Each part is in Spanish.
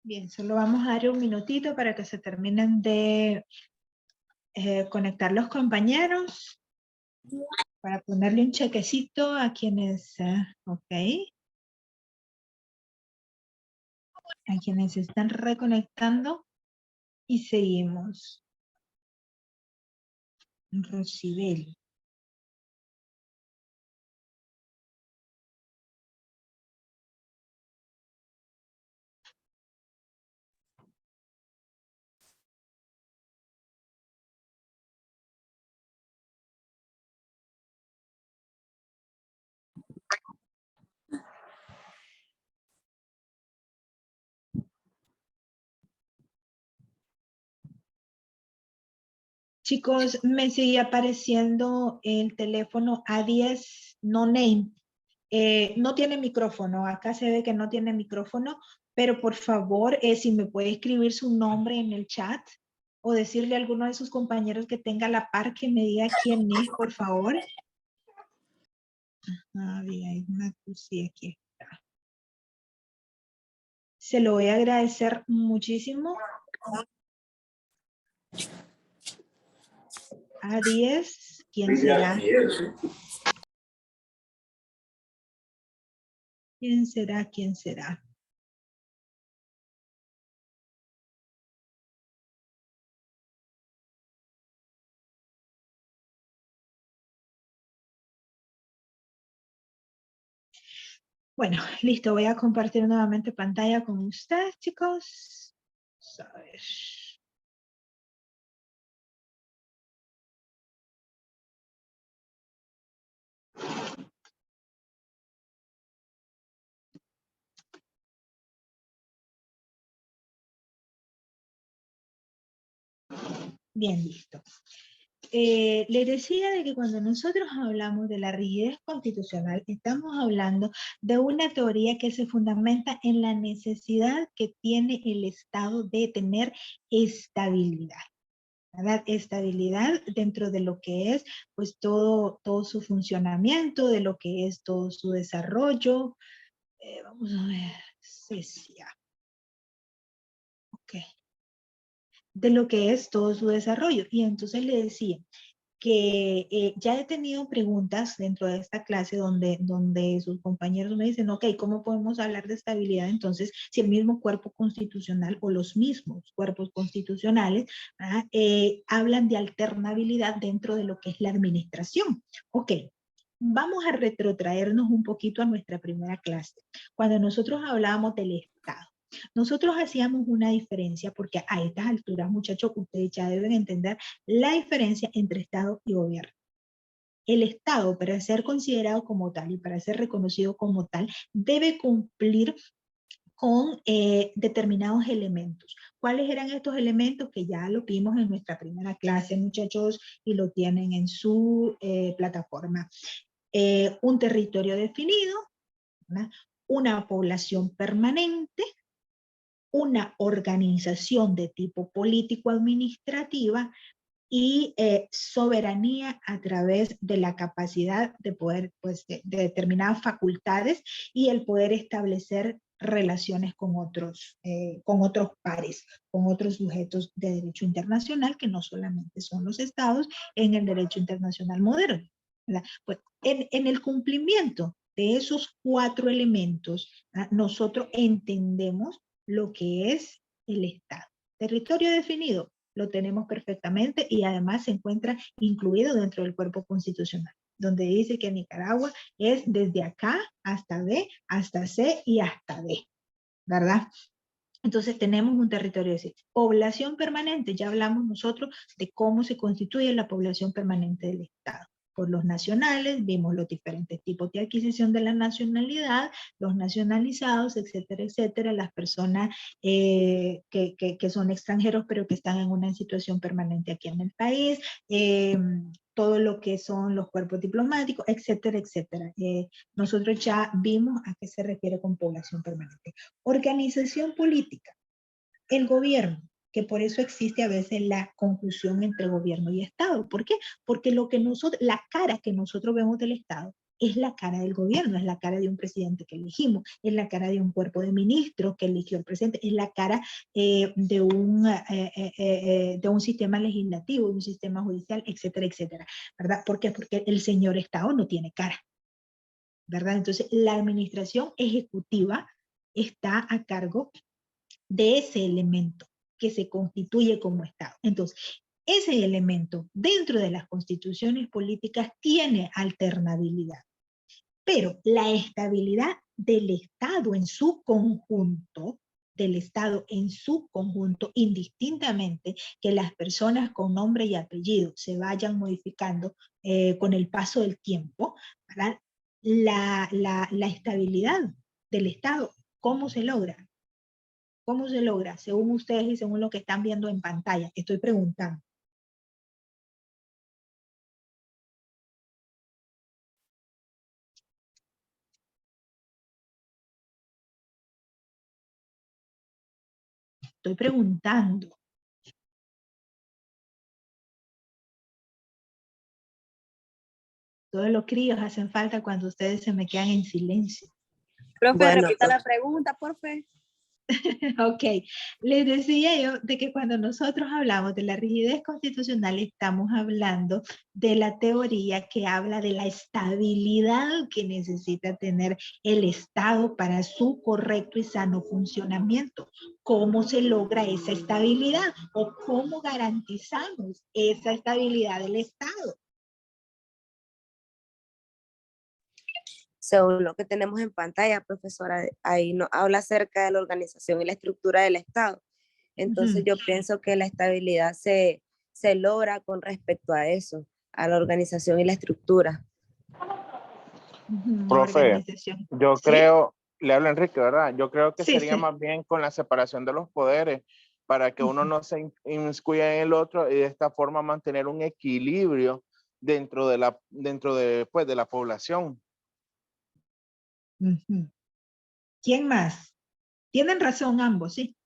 Bien, solo vamos a dar un minutito para que se terminen de conectar los compañeros, para ponerle un chequecito a quienes, a quienes se están reconectando y seguimos. Rosibel. Chicos, me sigue apareciendo el teléfono A10 no name. No tiene micrófono, acá se ve que no tiene micrófono, pero por favor, si me puede escribir su nombre en el chat o decirle a alguno de sus compañeros que tenga a la par que me diga quién es, por favor. Hay una sí, aquí está. Se lo voy a agradecer muchísimo. A10, ¿quién será? ¿Quién será? ¿Quién será? Bueno, listo, voy a compartir nuevamente pantalla con ustedes, chicos. A ver. Bien, listo. Le decía de que cuando nosotros hablamos de la rigidez constitucional, estamos hablando de una teoría que se fundamenta en la necesidad que tiene el Estado de tener estabilidad. ¿Verdad? Estabilidad dentro de lo que es pues todo su funcionamiento, de lo que es todo su desarrollo. Vamos a ver, Cecia. Ok. De lo que es todo su desarrollo. Y entonces le decía que ya he tenido preguntas dentro de esta clase donde sus compañeros me dicen, ok, ¿cómo podemos hablar de estabilidad entonces si el mismo cuerpo constitucional o los mismos cuerpos constitucionales hablan de alternabilidad dentro de lo que es la administración? Ok. Vamos a retrotraernos un poquito a nuestra primera clase, cuando nosotros hablábamos del Estado. Nosotros hacíamos una diferencia porque a estas alturas, muchachos, ustedes ya deben entender la diferencia entre Estado y gobierno. El Estado, para ser considerado como tal y para ser reconocido como tal, debe cumplir con determinados elementos. ¿Cuáles eran estos elementos? Que ya lo vimos en nuestra primera clase, muchachos, y lo tienen en su plataforma. Un territorio definido, ¿verdad? Una población permanente, una organización de tipo político-administrativa y soberanía a través de la capacidad de poder, pues, de determinadas facultades y el poder establecer relaciones con otros pares, con otros sujetos de derecho internacional, que no solamente son los estados en el derecho internacional moderno. Pues, en el cumplimiento de esos 4 elementos, nosotros entendemos lo que es el Estado. Territorio definido, lo tenemos perfectamente y además se encuentra incluido dentro del cuerpo constitucional, donde dice que Nicaragua es desde acá hasta B, hasta C y hasta D, ¿verdad? Entonces tenemos un territorio de población permanente, ya hablamos nosotros de cómo se constituye la población permanente del Estado. Por los nacionales, vimos los diferentes tipos de adquisición de la nacionalidad, los nacionalizados, etcétera, etcétera, las personas que son extranjeros pero que están en una situación permanente aquí en el país, todo lo que son los cuerpos diplomáticos, etcétera, etcétera. Nosotros ya vimos a qué se refiere con población permanente. Organización política, el gobierno, que por eso existe a veces la confusión entre gobierno y Estado. ¿Por qué? Porque lo que nosotros, la cara que nosotros vemos del Estado es la cara del gobierno, es la cara de un presidente que elegimos, es la cara de un cuerpo de ministros que eligió el presidente, es la cara de un sistema legislativo, de un sistema judicial, etcétera, etcétera, ¿verdad? ¿Por qué? Porque el señor Estado no tiene cara, ¿verdad? Entonces, la administración ejecutiva está a cargo de ese elemento que se constituye como Estado. Entonces, ese elemento dentro de las constituciones políticas tiene alternabilidad, pero la estabilidad del Estado en su conjunto, indistintamente que las personas con nombre y apellido se vayan modificando con el paso del tiempo, ¿verdad? La estabilidad del Estado, ¿cómo se logra? ¿Cómo se logra? Según ustedes y según lo que están viendo en pantalla. Estoy preguntando. Estoy preguntando. Todos los críos hacen falta cuando ustedes se me quedan en silencio. Profe, Bueno, repita la pregunta, porfe. Ok, les decía yo de que cuando nosotros hablamos de la rigidez constitucional estamos hablando de la teoría que habla de la estabilidad que necesita tener el Estado para su correcto y sano funcionamiento. ¿Cómo se logra esa estabilidad o cómo garantizamos esa estabilidad del Estado? según lo que tenemos en pantalla, profesora, ahí nos habla acerca de la organización y la estructura del Estado. Entonces yo pienso que la estabilidad se logra con respecto a eso, a la organización y la estructura. Profe, yo ¿Sí? creo, le habla Enrique, ¿verdad? Yo creo que Sí, sería sí. más bien con la separación de los poderes para que uno no se inmiscuya en el otro y de esta forma mantener un equilibrio dentro de pues, de la población. ¿Quién más? Tienen razón ambos, sí.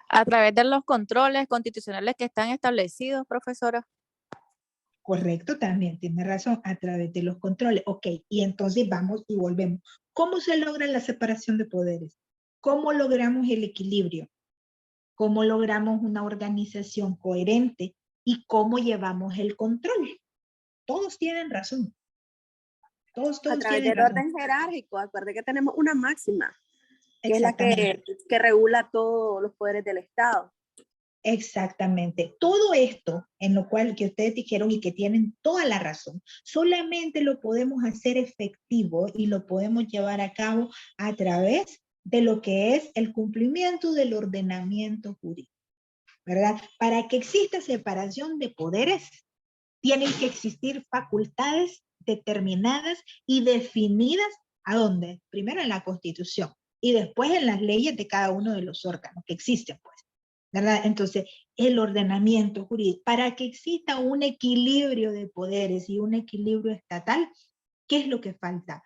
A través de los controles constitucionales que están establecidos, profesora. Correcto, también tiene razón, a través de los controles. Ok, y entonces vamos y volvemos. ¿Cómo se logra la separación de poderes? ¿Cómo logramos el equilibrio? ¿Cómo logramos una organización coherente? ¿Y cómo llevamos el control? Todos tienen razón. Todos A través tienen del razón. orden jerárquico, acuerde que tenemos una máxima, que es la Exactamente. que regula todos los poderes del Estado. Exactamente. Todo esto en lo cual que ustedes dijeron y que tienen toda la razón, solamente lo podemos hacer efectivo y lo podemos llevar a cabo a través de lo que es el cumplimiento del ordenamiento jurídico, ¿verdad? Para que exista separación de poderes, tienen que existir facultades determinadas y definidas, ¿a dónde? Primero en la Constitución y después en las leyes de cada uno de los órganos que existen, pues. ¿Verdad? Entonces, el ordenamiento jurídico, para que exista un equilibrio de poderes y un equilibrio estatal, ¿qué es lo que falta?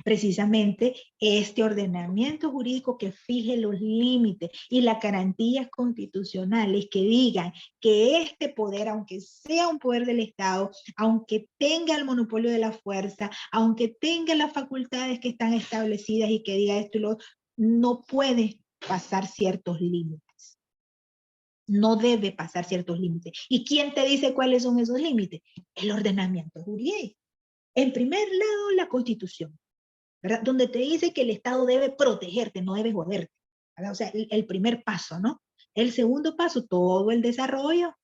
Precisamente este ordenamiento jurídico que fije los límites y las garantías constitucionales que digan que este poder, aunque sea un poder del Estado, aunque tenga el monopolio de la fuerza, aunque tenga las facultades que están establecidas y que diga esto y lo, no puede pasar ciertos límites. No debe pasar ciertos límites. ¿Y quién te dice cuáles son esos límites? El ordenamiento jurídico. En primer lado, la Constitución, ¿verdad? Donde te dice que el Estado debe protegerte, no debe joderte, ¿verdad? O sea, el primer paso, ¿no? El segundo paso, todo el desarrollo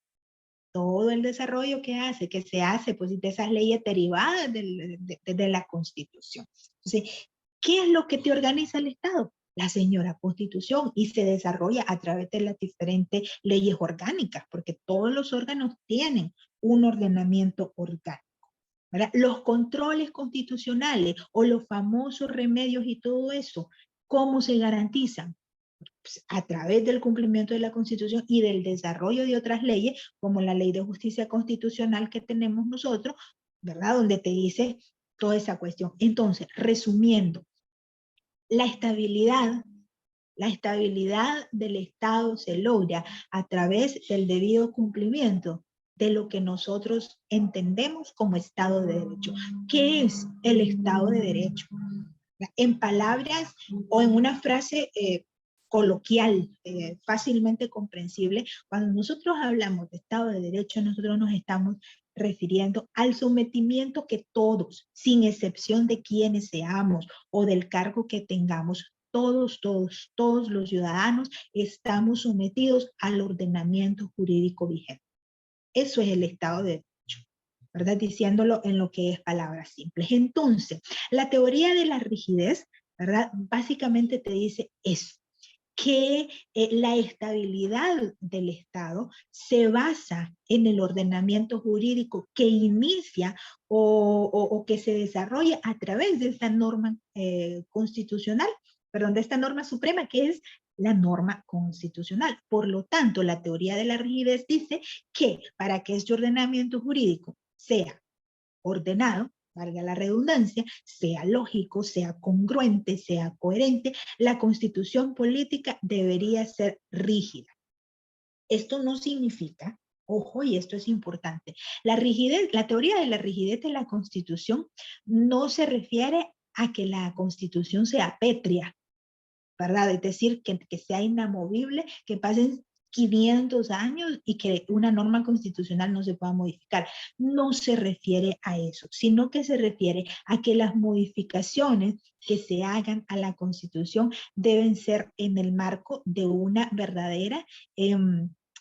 que se hace, pues, de esas leyes derivadas de la Constitución. Entonces, ¿qué es lo que te organiza el Estado? La señora Constitución, y se desarrolla a través de las diferentes leyes orgánicas, porque todos los órganos tienen un ordenamiento orgánico, ¿verdad? Los controles constitucionales o los famosos remedios y todo eso, ¿cómo se garantizan? Pues a través del cumplimiento de la Constitución y del desarrollo de otras leyes, como la Ley de Justicia Constitucional que tenemos nosotros, ¿verdad? Donde te dice toda esa cuestión. Entonces, resumiendo, la estabilidad del Estado se logra a través del debido cumplimiento de lo que nosotros entendemos como Estado de Derecho. ¿Qué es el Estado de Derecho? En palabras o en una frase coloquial, fácilmente comprensible, cuando nosotros hablamos de Estado de Derecho, nosotros nos estamos refiriendo al sometimiento que todos, sin excepción de quienes seamos o del cargo que tengamos, todos los ciudadanos estamos sometidos al ordenamiento jurídico vigente. Eso es el Estado de Derecho, ¿verdad? Diciéndolo en lo que es palabras simples. Entonces, la teoría de la rigidez, ¿verdad? Básicamente te dice eso, que la estabilidad del Estado se basa en el ordenamiento jurídico que inicia o que se desarrolla a través de esta norma constitucional, perdón, de esta norma suprema que es la norma constitucional. Por lo tanto, la teoría de la rigidez dice que para que este ordenamiento jurídico sea ordenado, valga la redundancia, sea lógico, sea congruente, sea coherente, la constitución política debería ser rígida. Esto no significa, ojo, y esto es importante, la rigidez, la teoría de la rigidez de la constitución no se refiere a que la constitución sea pétrea, ¿verdad? Es decir, que sea inamovible, que pasen 500 años y que una norma constitucional no se pueda modificar. No se refiere a eso, sino que se refiere a que las modificaciones que se hagan a la Constitución deben ser en el marco de una verdadera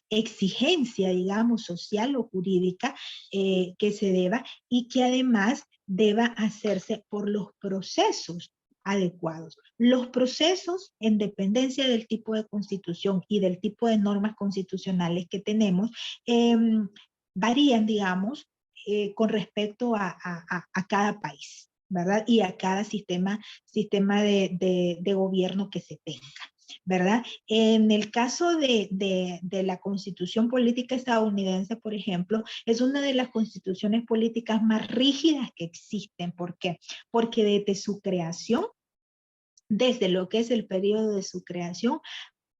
exigencia, digamos, social o jurídica que se deba y que además deba hacerse por los procesos adecuados. Los procesos, en dependencia del tipo de constitución y del tipo de normas constitucionales que tenemos, varían, digamos, con respecto a cada país, ¿verdad? Y a cada sistema de gobierno que se tenga, ¿verdad? En el caso de la Constitución Política estadounidense, por ejemplo, es una de las constituciones políticas más rígidas que existen. ¿Por qué? Porque desde su creación, desde lo que es el periodo de su creación,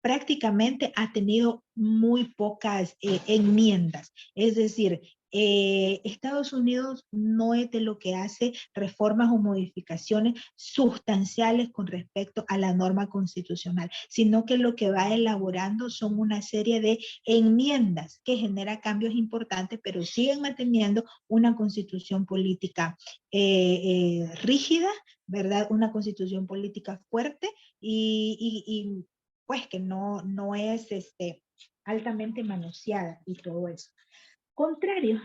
prácticamente ha tenido muy pocas enmiendas. Es decir, Estados Unidos no es de lo que hace reformas o modificaciones sustanciales con respecto a la norma constitucional, sino que lo que va elaborando son una serie de enmiendas que generan cambios importantes, pero siguen manteniendo una constitución política rígida, ¿verdad? Una constitución política fuerte y pues que no es altamente manoseada y todo eso. Contrario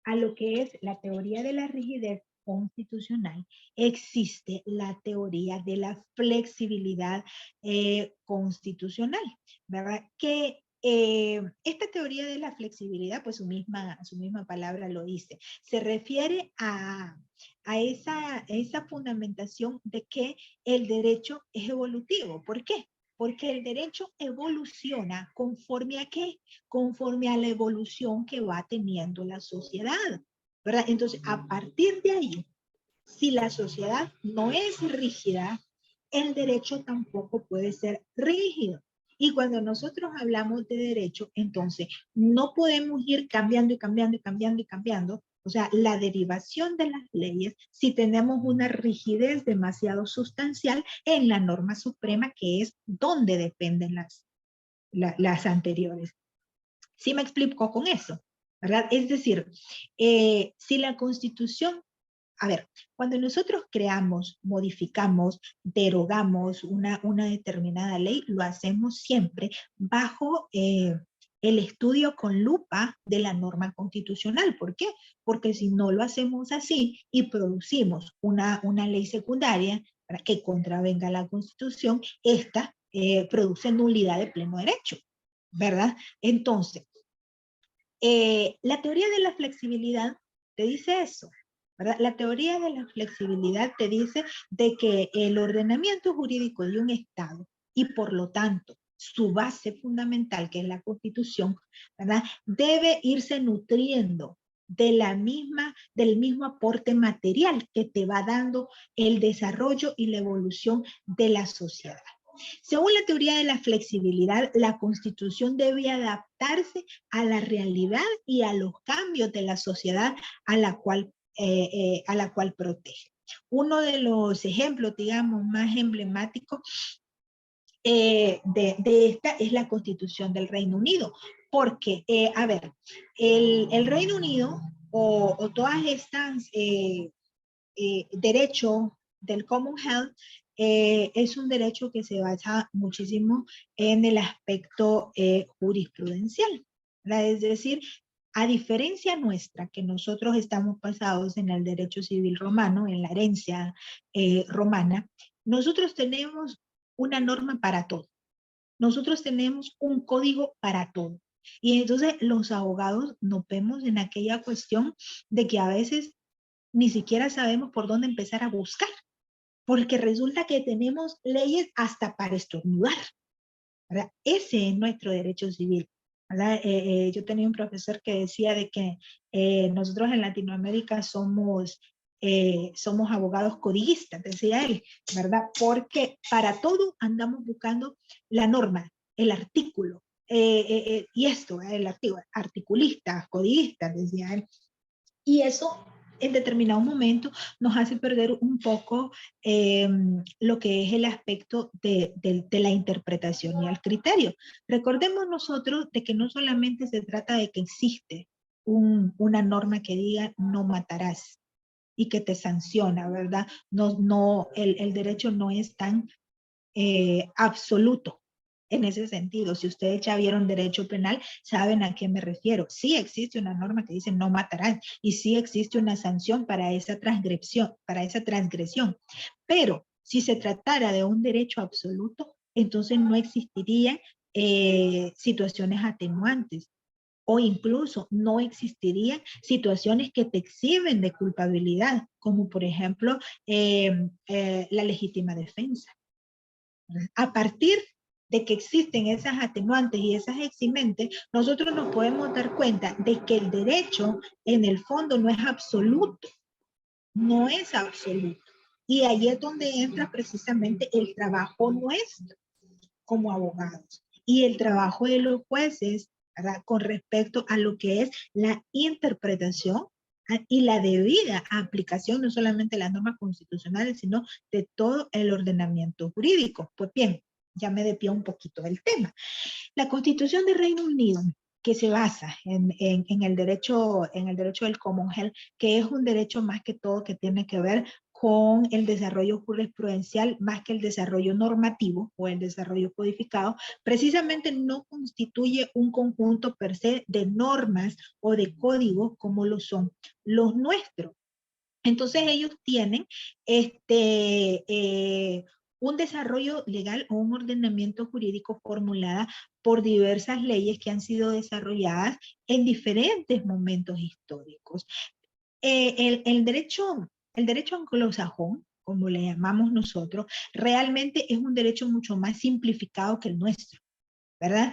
a lo que es la teoría de la rigidez constitucional, existe la teoría de la flexibilidad constitucional, ¿verdad? Que esta teoría de la flexibilidad, pues su misma palabra lo dice, se refiere a esa fundamentación de que el derecho es evolutivo. ¿Por qué? Porque el derecho evoluciona conforme a ¿qué? Conforme a la evolución que va teniendo la sociedad, ¿verdad? Entonces, a partir de ahí, si la sociedad no es rígida, el derecho tampoco puede ser rígido. Y cuando nosotros hablamos de derecho, entonces no podemos ir cambiando y cambiando y cambiando y cambiando. O sea, la derivación de las leyes, si tenemos una rigidez demasiado sustancial en la norma suprema, que es donde dependen las anteriores. ¿Sí me explico con eso? ¿Verdad? Es decir, si la Constitución, a ver, cuando nosotros creamos, modificamos, derogamos una determinada ley, lo hacemos siempre bajo el estudio con lupa de la norma constitucional. ¿Por qué? Porque si no lo hacemos así y producimos una ley secundaria para que contravenga la Constitución, esta produce nulidad de pleno derecho, ¿verdad? Entonces, la teoría de la flexibilidad te dice eso, ¿verdad? La teoría de la flexibilidad te dice de que el ordenamiento jurídico de un Estado y por lo tanto su base fundamental, que es la Constitución, ¿verdad? Debe irse nutriendo del mismo aporte material que te va dando el desarrollo y la evolución de la sociedad. Según la teoría de la flexibilidad, la Constitución debe adaptarse a la realidad y a los cambios de la sociedad a la cual protege. Uno de los ejemplos, digamos, más emblemáticos de esta es la Constitución del Reino Unido. Porque, a ver, el Reino Unido o todas estas derechos del Commonwealth es un derecho que se basa muchísimo en el aspecto jurisprudencial, ¿verdad? Es decir, a diferencia nuestra, que nosotros estamos basados en el derecho civil romano, en la herencia romana, nosotros tenemos una norma para todo. Nosotros tenemos un código para todo. Y entonces los abogados nos vemos en aquella cuestión de que a veces ni siquiera sabemos por dónde empezar a buscar, porque resulta que tenemos leyes hasta para estornudar, ¿verdad? Ese es nuestro derecho civil, ¿verdad? Yo tenía un profesor que decía de que nosotros en Latinoamérica somos abogados codiguistas, decía él, ¿verdad? Porque para todo andamos buscando la norma, el artículo, y esto, el articulista, codiguista, decía él. Y eso en determinado momento nos hace perder un poco lo que es el aspecto de la interpretación y el criterio. Recordemos nosotros de que no solamente se trata de que existe una norma que diga no matarás y que te sanciona, ¿verdad? El derecho no es tan absoluto. En ese sentido, si ustedes ya vieron derecho penal, saben a qué me refiero. Sí existe una norma que dice no matarás y sí existe una sanción para esa transgresión. Pero si se tratara de un derecho absoluto, entonces no existirían situaciones atenuantes o incluso no existirían situaciones que te exhiben de culpabilidad, como por ejemplo la legítima defensa. A partir de que existen esas atenuantes y esas eximentes, nosotros nos podemos dar cuenta de que el derecho en el fondo no es absoluto, no es absoluto. Y ahí es donde entra precisamente el trabajo nuestro como abogados y el trabajo de los jueces, ¿verdad? Con respecto a lo que es la interpretación y la debida aplicación no solamente de las normas constitucionales, sino de todo el ordenamiento jurídico. Pues bien, ya me desvió un poquito del tema. La Constitución del Reino Unido, que se basa en el derecho del Commonwealth, que es un derecho más que todo que tiene que ver con el desarrollo jurisprudencial más que el desarrollo normativo o el desarrollo codificado, precisamente no constituye un conjunto per se de normas o de códigos como lo son los nuestros. Entonces ellos tienen un desarrollo legal o un ordenamiento jurídico formulada por diversas leyes que han sido desarrolladas en diferentes momentos históricos. El derecho anglosajón, como le llamamos nosotros, realmente es un derecho mucho más simplificado que el nuestro, ¿verdad?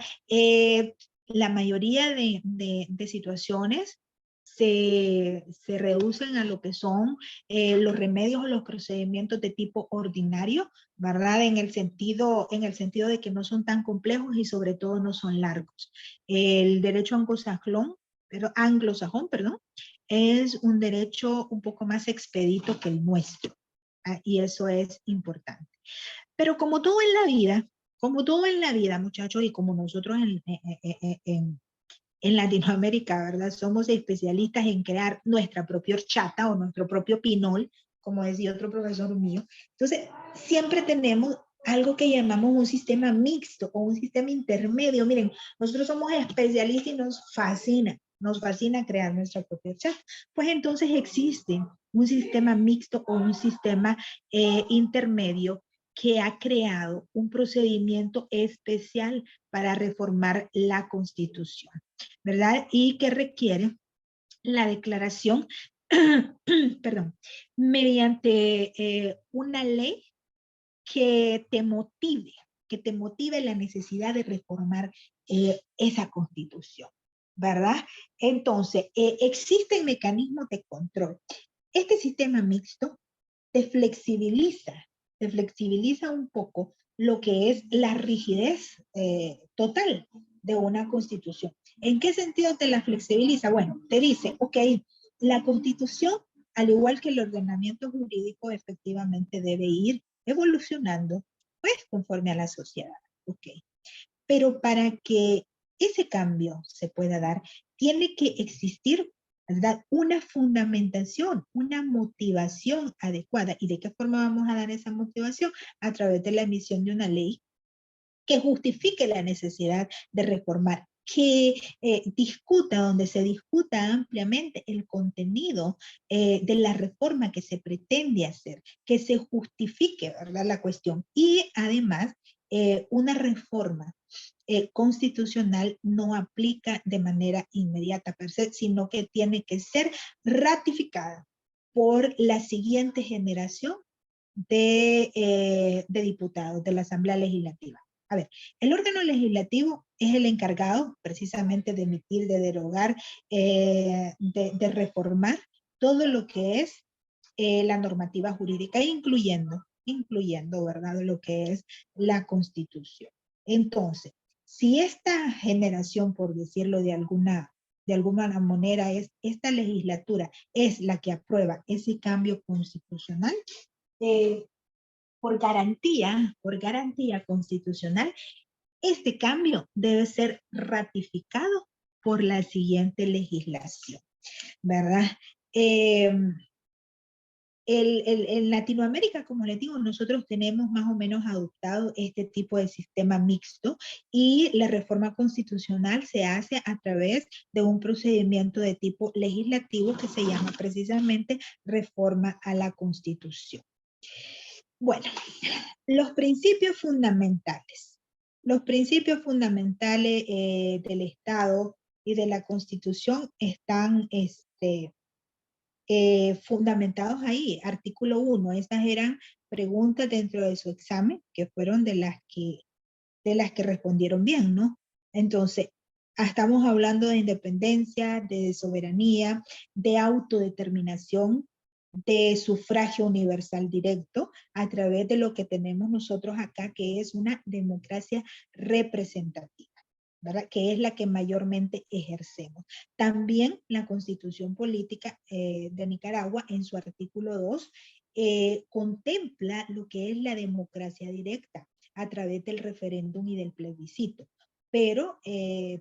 La mayoría de situaciones se reducen a lo que son los remedios o los procedimientos de tipo ordinario, ¿verdad? En el sentido de que no son tan complejos y sobre todo no son largos. El derecho anglosajón, es un derecho un poco más expedito que el nuestro, y eso es importante. Pero como todo en la vida, muchachos, y como nosotros en Latinoamérica, ¿verdad? Somos especialistas en crear nuestra propia horchata o nuestro propio pinol, como decía otro profesor mío. Entonces, siempre tenemos algo que llamamos un sistema mixto o un sistema intermedio. Miren, nosotros somos especialistas y nos fascina crear nuestra propia horchata. Pues entonces existe un sistema mixto o un sistema intermedio que ha creado un procedimiento especial para reformar la Constitución, ¿verdad? Y que requiere la declaración, perdón, mediante una ley que te motive la necesidad de reformar esa Constitución, ¿verdad? Entonces, existen mecanismos de control. Este sistema mixto te flexibiliza un poco lo que es la rigidez total de una constitución. ¿En qué sentido te la flexibiliza? Bueno, te dice, ok, la constitución, al igual que el ordenamiento jurídico, efectivamente debe ir evolucionando, pues, conforme a la sociedad. Ok. Pero para que ese cambio se pueda dar, tiene que existir, ¿verdad?, una fundamentación, una motivación adecuada. ¿Y de qué forma vamos a dar esa motivación? A través de la emisión de una ley que justifique la necesidad de reformar, que donde se discuta ampliamente el contenido de la reforma que se pretende hacer, que se justifique, ¿verdad?, la cuestión. Y además, una reforma constitucional no aplica de manera inmediata per se, sino que tiene que ser ratificada por la siguiente generación de diputados de la Asamblea Legislativa. A ver, el órgano legislativo es el encargado precisamente de emitir, de derogar, de reformar todo lo que es la normativa jurídica, incluyendo, ¿verdad?, lo que es la Constitución. Entonces, si esta generación, por decirlo de alguna manera, esta legislatura es la que aprueba ese cambio constitucional, por garantía constitucional, este cambio debe ser ratificado por la siguiente legislación, ¿verdad? En Latinoamérica, como les digo, nosotros tenemos más o menos adoptado este tipo de sistema mixto, y la reforma constitucional se hace a través de un procedimiento de tipo legislativo que se llama precisamente reforma a la Constitución. Bueno, los principios fundamentales. Los principios fundamentales del Estado y de la Constitución están fundamentados ahí. Artículo 1, estas eran preguntas dentro de su examen, que fueron de las que respondieron bien, ¿no? Entonces, estamos hablando de independencia, de soberanía, de autodeterminación, de sufragio universal directo, a través de lo que tenemos nosotros acá, que es una democracia representativa, ¿verdad?, que es la que mayormente ejercemos. También la Constitución Política de Nicaragua, en su artículo 2, contempla lo que es la democracia directa a través del referéndum y del plebiscito. Pero,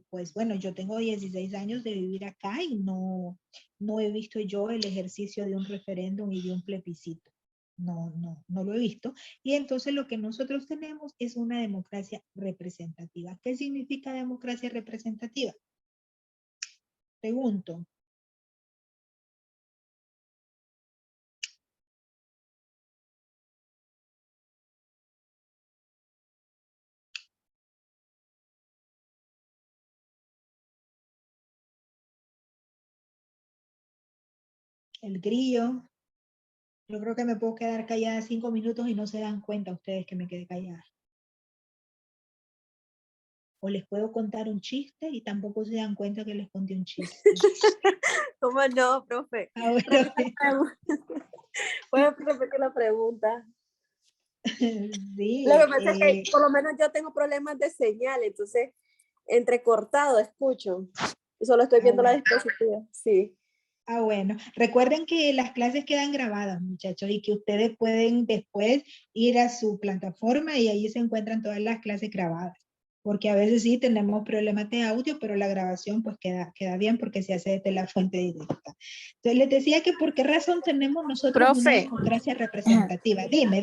pues bueno, yo tengo 16 años de vivir acá y no he visto yo el ejercicio de un referéndum y de un plebiscito. No lo he visto. Y entonces lo que nosotros tenemos es una democracia representativa. ¿Qué significa democracia representativa? Pregunto. El grillo. Yo creo que me puedo quedar callada 5 minutos y no se dan cuenta ustedes que me quedé callada. O les puedo contar un chiste y tampoco se dan cuenta que les conté un chiste. ¿Cómo no, profe? Ah, bueno. ¿Puedes repetir la pregunta? Sí. Lo que pasa es que por lo menos yo tengo problemas de señal, entonces entrecortado escucho. Y solo estoy viendo la diapositiva. Sí. Ah, bueno. Recuerden que las clases quedan grabadas, muchachos, y que ustedes pueden después ir a su plataforma y ahí se encuentran todas las clases grabadas. Porque a veces sí tenemos problemas de audio, pero la grabación pues queda bien porque se hace desde la fuente directa. Entonces les decía que por qué razón tenemos nosotros una democracia representativa. Dime.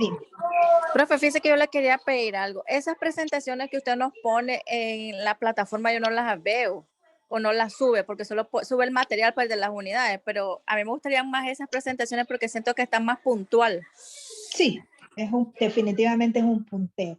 Profe, fíjese que yo le quería pedir algo. Esas presentaciones que usted nos pone en la plataforma yo no las veo o no las sube porque solo sube el material pues, de las unidades, pero a mí me gustarían más esas presentaciones porque siento que están más puntual. Sí, definitivamente es un punteo.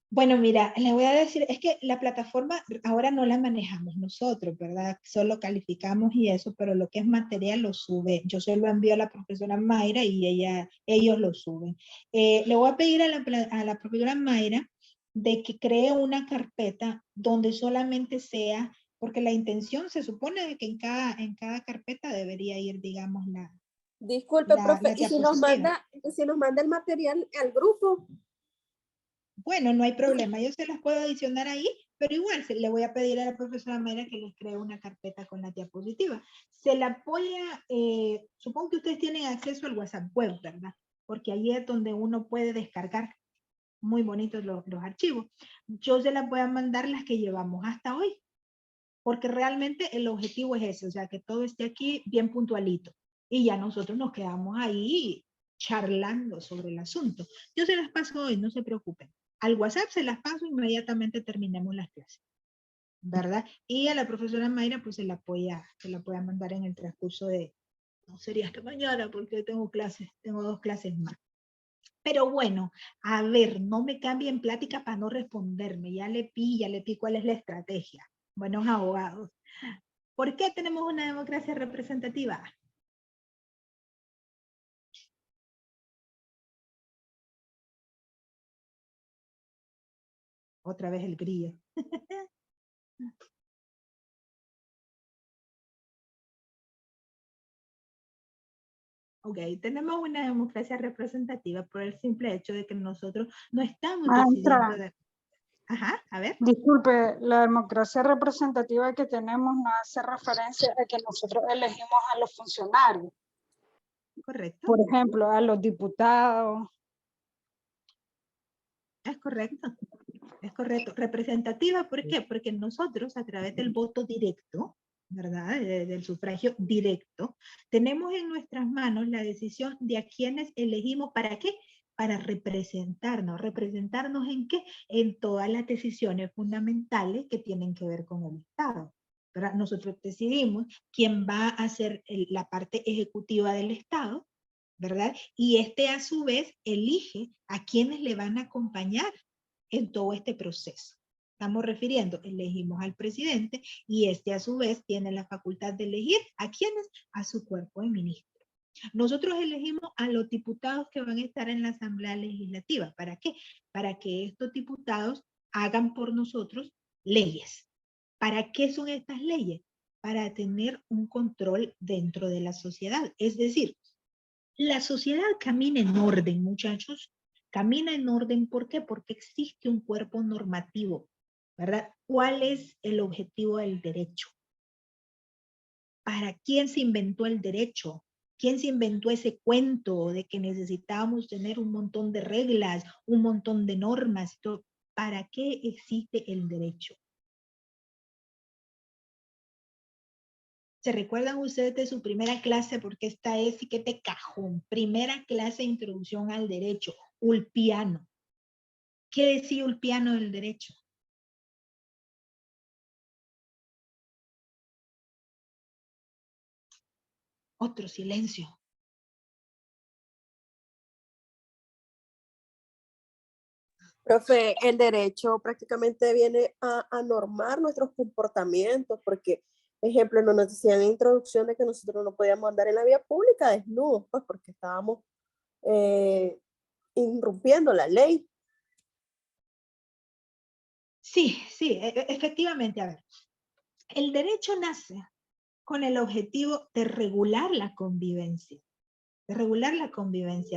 Bueno, mira, les voy a decir, es que la plataforma ahora no la manejamos nosotros, ¿verdad? Solo calificamos y eso, pero lo que es material lo sube. Yo se lo envío a la profesora Mayra y ellos lo suben. Le voy a pedir a la profesora Mayra de que cree una carpeta donde solamente sea, porque la intención se supone de que en cada carpeta debería ir, digamos, Disculpe, profe, la ¿y si nos manda el material al grupo? Bueno, no hay problema, yo se las puedo adicionar ahí, pero igual le voy a pedir a la profesora Mayra que les cree una carpeta con la diapositiva. Se la voy a, supongo que ustedes tienen acceso al WhatsApp web, ¿verdad? Porque ahí es donde uno puede descargar muy bonitos los archivos. Yo se las voy a mandar las que llevamos hasta hoy, porque realmente el objetivo es ese, o sea, que todo esté aquí bien puntualito. Y ya nosotros nos quedamos ahí charlando sobre el asunto. Yo se las paso hoy, no se preocupen. Al WhatsApp se las paso inmediatamente terminemos las clases, ¿verdad? Y a la profesora Mayra pues se la voy a mandar en el transcurso de, no sería hasta mañana porque tengo clases, tengo 2 clases más. Pero bueno, a ver, no me cambien plática para no responderme. Ya le vi cuál es la estrategia. Buenos abogados. ¿Por qué tenemos una democracia representativa? Otra vez el grillo. Ok, tenemos una democracia representativa por el simple hecho de que nosotros no estamos decidiendo de... Ajá, a ver. Disculpe, la democracia representativa que tenemos no hace referencia a que nosotros elegimos a los funcionarios. Correcto. Por ejemplo, a los diputados. Es correcto. Es correcto. Representativa, ¿por qué? Porque nosotros a través del voto directo, ¿verdad? Del sufragio directo, tenemos en nuestras manos la decisión de a quienes elegimos, ¿para qué? Para representarnos. ¿Representarnos en qué? En todas las decisiones fundamentales que tienen que ver con el Estado, ¿verdad? Nosotros decidimos quién va a ser la parte ejecutiva del Estado, ¿verdad? Y este a su vez elige a quienes le van a acompañar en todo este proceso. Estamos refiriendo, elegimos al presidente y este a su vez tiene la facultad de elegir a quienes, a su cuerpo de ministros. Nosotros elegimos a los diputados que van a estar en la Asamblea Legislativa. ¿Para qué? Para que estos diputados hagan por nosotros leyes. ¿Para qué son estas leyes? Para tener un control dentro de la sociedad. Es decir, la sociedad camina en orden, muchachos. Camina en orden, ¿por qué? Porque existe un cuerpo normativo, ¿verdad? ¿Cuál es el objetivo del derecho? ¿Para quién se inventó el derecho? ¿Quién se inventó ese cuento de que necesitábamos tener un montón de reglas, un montón de normas? ¿Para qué existe el derecho? ¿Se recuerdan ustedes de su primera clase? Porque esta es sí que te cajón. Primera clase de introducción al derecho, Ulpiano. ¿Qué decía Ulpiano del derecho? Otro silencio. Profe, el derecho prácticamente viene a normar nuestros comportamientos, porque, por ejemplo, no nos decían en introducción de que nosotros no podíamos andar en la vía pública desnudos, pues porque estábamos irrumpiendo la ley. Sí, efectivamente, a ver. El derecho nace con el objetivo de regular la convivencia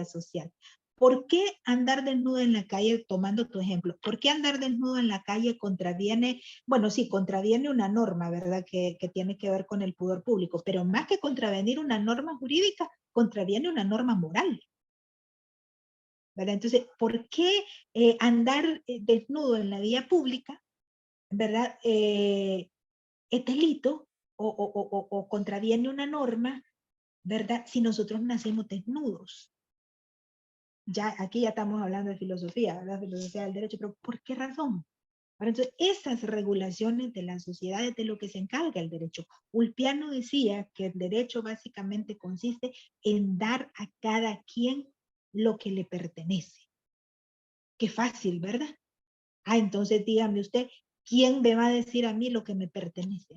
social. ¿Por qué andar desnudo en la calle, tomando tu ejemplo? ¿Por qué andar desnudo en la calle contraviene, bueno, sí, contraviene una norma, ¿verdad? Que tiene que ver con el pudor público, pero más que contravenir una norma jurídica, contraviene una norma moral, ¿verdad? Entonces, ¿por qué andar desnudo en la vía pública, ¿verdad? Es delito o contraviene una norma, ¿verdad? Si nosotros nacemos desnudos. Ya, aquí ya estamos hablando de filosofía, ¿verdad? Filosofía del derecho, pero ¿por qué razón? Bueno, entonces, esas regulaciones de la sociedad es de lo que se encarga el derecho. Ulpiano decía que el derecho básicamente consiste en dar a cada quien lo que le pertenece. Qué fácil, ¿verdad? Entonces dígame usted, ¿quién me va a decir a mí lo que me pertenece?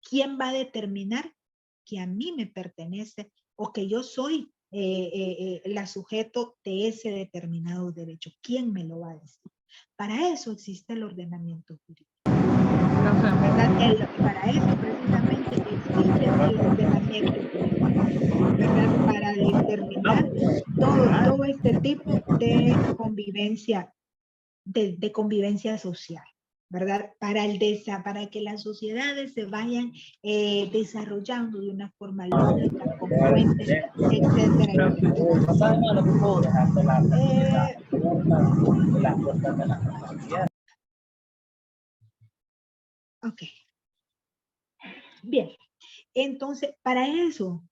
¿Quién va a determinar que a mí me pertenece o que yo soy la sujeto de ese determinado derecho? ¿Quién me lo va a decir? Para eso existe el ordenamiento jurídico. ¿Verdad? Para eso precisamente existe el ordenamiento jurídico, ¿verdad? Para determinar todo este tipo de convivencia de convivencia social, ¿verdad? Para que las sociedades se vayan desarrollando de una forma lógica, congruente, etcétera, etcétera. Ok. Bien. Entonces, para eso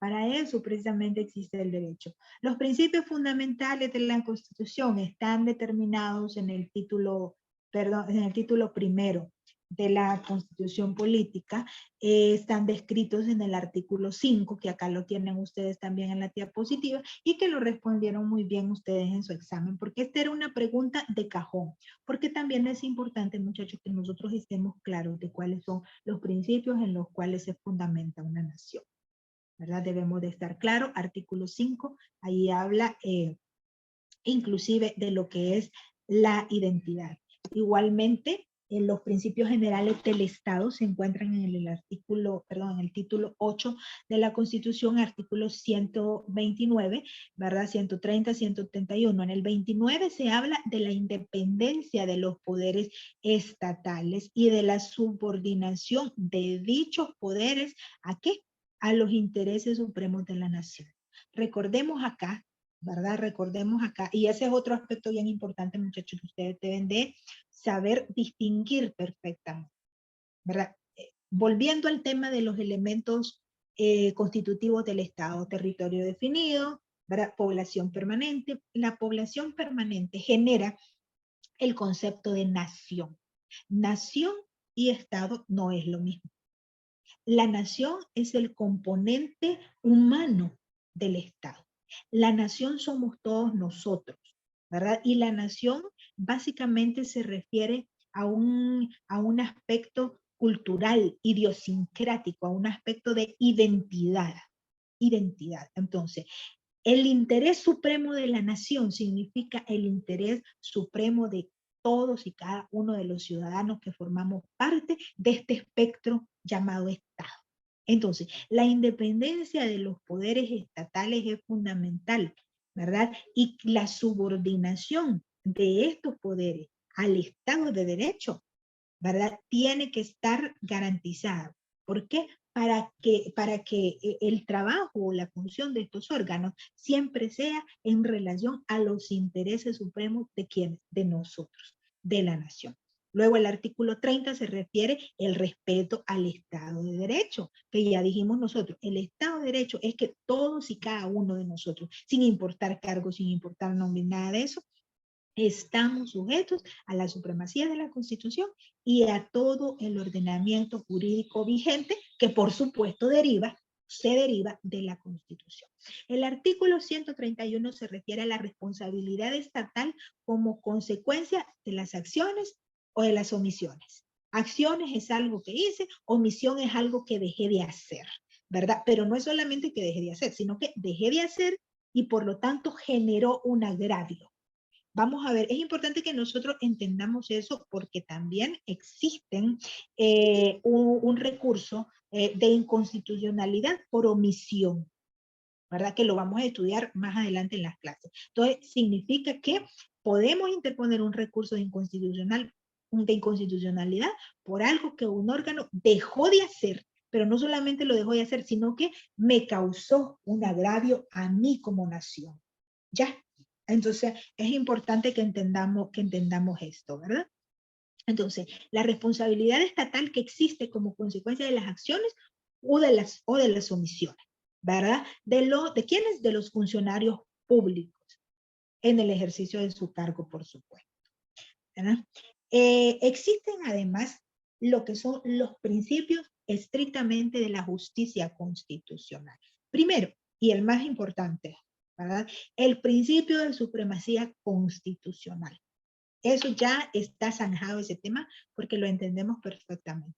precisamente existe el derecho. Los principios fundamentales de la Constitución están determinados en el título, en el título primero de la Constitución Política, están descritos en el artículo 5, que acá lo tienen ustedes también en la diapositiva, y que lo respondieron muy bien ustedes en su examen, porque esta era una pregunta de cajón, porque también es importante, muchachos, que nosotros estemos claros de cuáles son los principios en los cuales se fundamenta una nación, ¿verdad? Debemos de estar claros. Artículo 5, ahí habla inclusive de lo que es la identidad. Igualmente, los principios generales del Estado se encuentran en el artículo, perdón, en el título 8 de la Constitución, artículo 129, ¿verdad? 130, 131. En el 29 se habla de la independencia de los poderes estatales y de la subordinación de dichos poderes, ¿a qué? A los intereses supremos de la nación. Recordemos acá, ¿verdad? Recordemos acá, y ese es otro aspecto bien importante, muchachos, que ustedes deben de saber distinguir perfectamente, ¿verdad? Volviendo al tema de los elementos constitutivos del Estado, territorio definido, ¿verdad? Población permanente. La población permanente genera el concepto de nación. Nación y Estado no es lo mismo. La nación es el componente humano del Estado. La nación somos todos nosotros, ¿verdad? Y la nación básicamente se refiere a un aspecto cultural, idiosincrático, a un aspecto de identidad. Identidad. Entonces, el interés supremo de la nación significa el interés supremo de todos y cada uno de los ciudadanos que formamos parte de este espectro llamado Estado. Entonces, la independencia de los poderes estatales es fundamental, ¿verdad? Y la subordinación de estos poderes al Estado de Derecho, ¿verdad? Tiene que estar garantizada. ¿Por qué? Para que el trabajo o la función de estos órganos siempre sea en relación a los intereses supremos de quienes, de nosotros, de la nación. Luego el artículo 30 se refiere el respeto al Estado de Derecho, que ya dijimos nosotros, el Estado de Derecho es que todos y cada uno de nosotros, sin importar cargos, sin importar nombre, nada de eso, estamos sujetos a la supremacía de la Constitución y a todo el ordenamiento jurídico vigente que por supuesto se deriva de la Constitución. El artículo 131 se refiere a la responsabilidad estatal como consecuencia de las acciones o de las omisiones. Acciones es algo que hice, omisión es algo que dejé de hacer, ¿verdad? Pero no es solamente que dejé de hacer, sino que dejé de hacer y por lo tanto generó un agravio. Vamos a ver, es importante que nosotros entendamos eso porque también existen un recurso de inconstitucionalidad por omisión, ¿verdad? Que lo vamos a estudiar más adelante en las clases. Entonces, significa que podemos interponer un recurso de inconstitucionalidad por algo que un órgano dejó de hacer, pero no solamente lo dejó de hacer, sino que me causó un agravio a mí como nación. ¿Ya? Entonces, es importante que entendamos esto, ¿verdad? Entonces, la responsabilidad estatal que existe como consecuencia de las acciones o de las omisiones, ¿verdad? ¿De quiénes? De los funcionarios públicos en el ejercicio de su cargo, por supuesto, ¿verdad? Existen además lo que son los principios estrictamente de la justicia constitucional. Primero, y el más importante, ¿verdad? El principio de supremacía constitucional. Eso ya está zanjado ese tema porque lo entendemos perfectamente,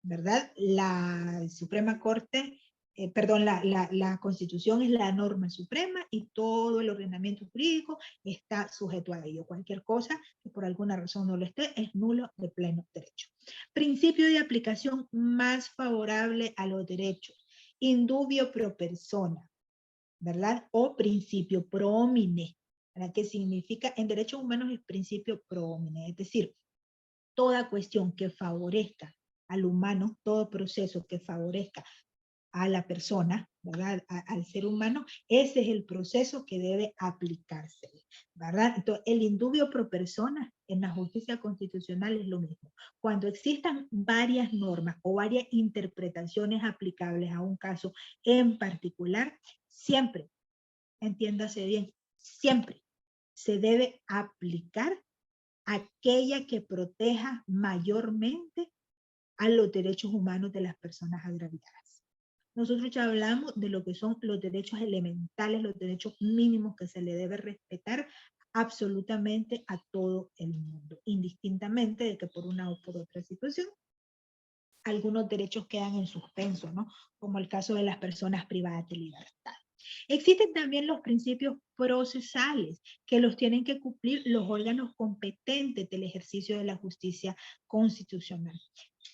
¿verdad? La Suprema Corte, la Constitución es la norma suprema y todo el ordenamiento jurídico está sujeto a ello. Cualquier cosa que por alguna razón no lo esté es nulo de pleno derecho. Principio de aplicación más favorable a los derechos. Indubio pro persona, ¿verdad? O principio pro homine, ¿verdad? Que significa, en derechos humanos el principio pro homine, es decir, toda cuestión que favorezca al humano, todo proceso que favorezca a la persona, ¿verdad? Al ser humano, ese es el proceso que debe aplicarse, ¿verdad? Entonces, el indubio pro persona en la justicia constitucional es lo mismo. Cuando existan varias normas o varias interpretaciones aplicables a un caso en particular, siempre, entiéndase bien, siempre se debe aplicar aquella que proteja mayormente a los derechos humanos de las personas agraviadas. Nosotros ya hablamos de lo que son los derechos elementales, los derechos mínimos que se le debe respetar absolutamente a todo el mundo, indistintamente de que por una o por otra situación algunos derechos quedan en suspenso, ¿no? Como el caso de las personas privadas de libertad. Existen también los principios procesales que los tienen que cumplir los órganos competentes del ejercicio de la justicia constitucional.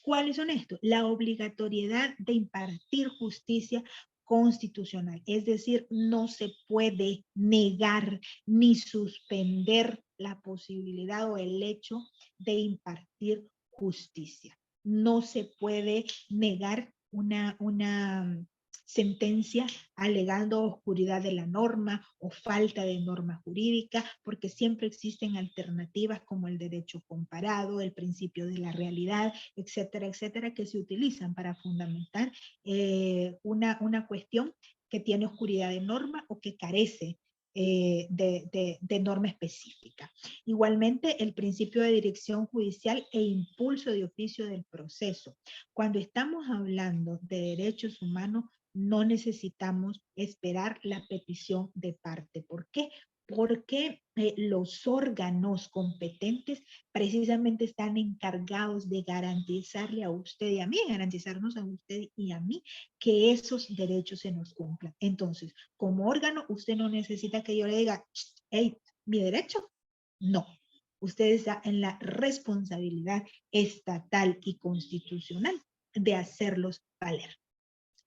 ¿Cuáles son estos? La obligatoriedad de impartir justicia constitucional, es decir, no se puede negar ni suspender la posibilidad o el hecho de impartir justicia. No se puede negar una sentencia alegando oscuridad de la norma o falta de norma jurídica, porque siempre existen alternativas como el derecho comparado, el principio de la realidad, etcétera, etcétera, que se utilizan para fundamentar una cuestión que tiene oscuridad de norma o que carece de norma específica. Igualmente, el principio de dirección judicial e impulso de oficio del proceso. Cuando estamos hablando de derechos humanos, no necesitamos esperar la petición de parte. ¿Por qué? Porque los órganos competentes precisamente están encargados de garantizarle a usted y a mí, garantizarnos a usted y a mí que esos derechos se nos cumplan. Entonces, como órgano, usted no necesita que yo le diga, hey, ¿mi derecho? No. Usted está en la responsabilidad estatal y constitucional de hacerlos valer.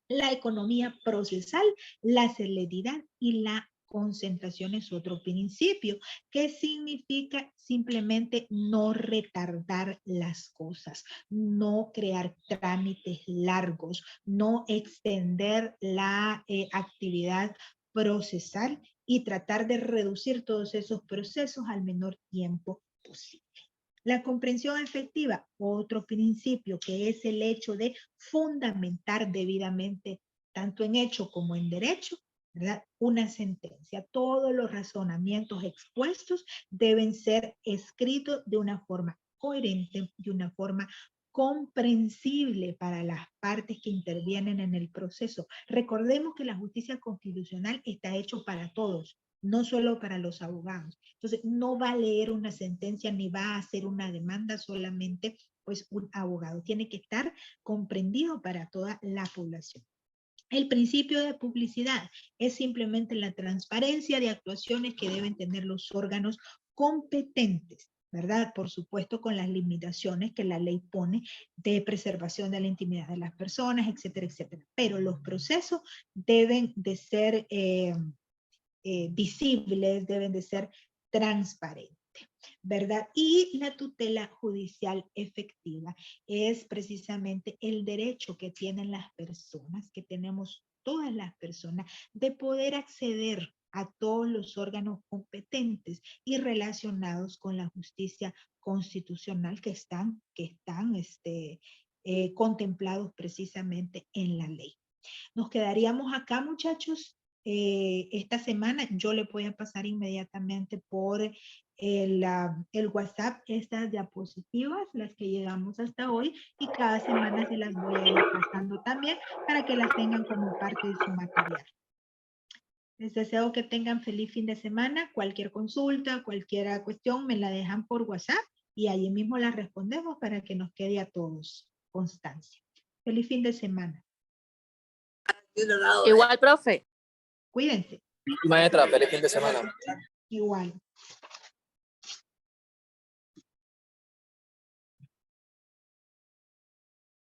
La economía procesal, la celeridad y la concentración es otro principio, que significa simplemente no retardar las cosas, no crear trámites largos, no extender la actividad procesal y tratar de reducir todos esos procesos al menor tiempo posible. La comprensión efectiva, otro principio que es el hecho de fundamentar debidamente, tanto en hecho como en derecho, ¿verdad? Una sentencia. Todos los razonamientos expuestos deben ser escritos de una forma coherente, de una forma comprensible para las partes que intervienen en el proceso. Recordemos que la justicia constitucional está hecho para todos, no solo para los abogados. Entonces, no va a leer una sentencia ni va a hacer una demanda solamente pues un abogado. Tiene que estar comprendido para toda la población. El principio de publicidad es simplemente la transparencia de actuaciones que deben tener los órganos competentes, ¿verdad? Por supuesto, con las limitaciones que la ley pone de preservación de la intimidad de las personas, etcétera, etcétera. Pero los procesos deben de ser visibles, deben de ser transparentes, ¿verdad? Y la tutela judicial efectiva es precisamente el derecho que tienen las personas, que tenemos todas las personas, de poder acceder a todos los órganos competentes y relacionados con la justicia constitucional que están contemplados precisamente en la ley. Nos quedaríamos acá, muchachos. Esta semana yo le voy a pasar inmediatamente por el WhatsApp estas diapositivas, las que llegamos hasta hoy, y cada semana se las voy a ir pasando también para que las tengan como parte de su material. Les deseo que tengan feliz fin de semana. Cualquier consulta, cualquier cuestión, me la dejan por WhatsApp y allí mismo la respondemos para que nos quede a todos constancia. Feliz fin de semana. Igual, profe. Cuídense. Maestra, feliz fin de semana. Igual.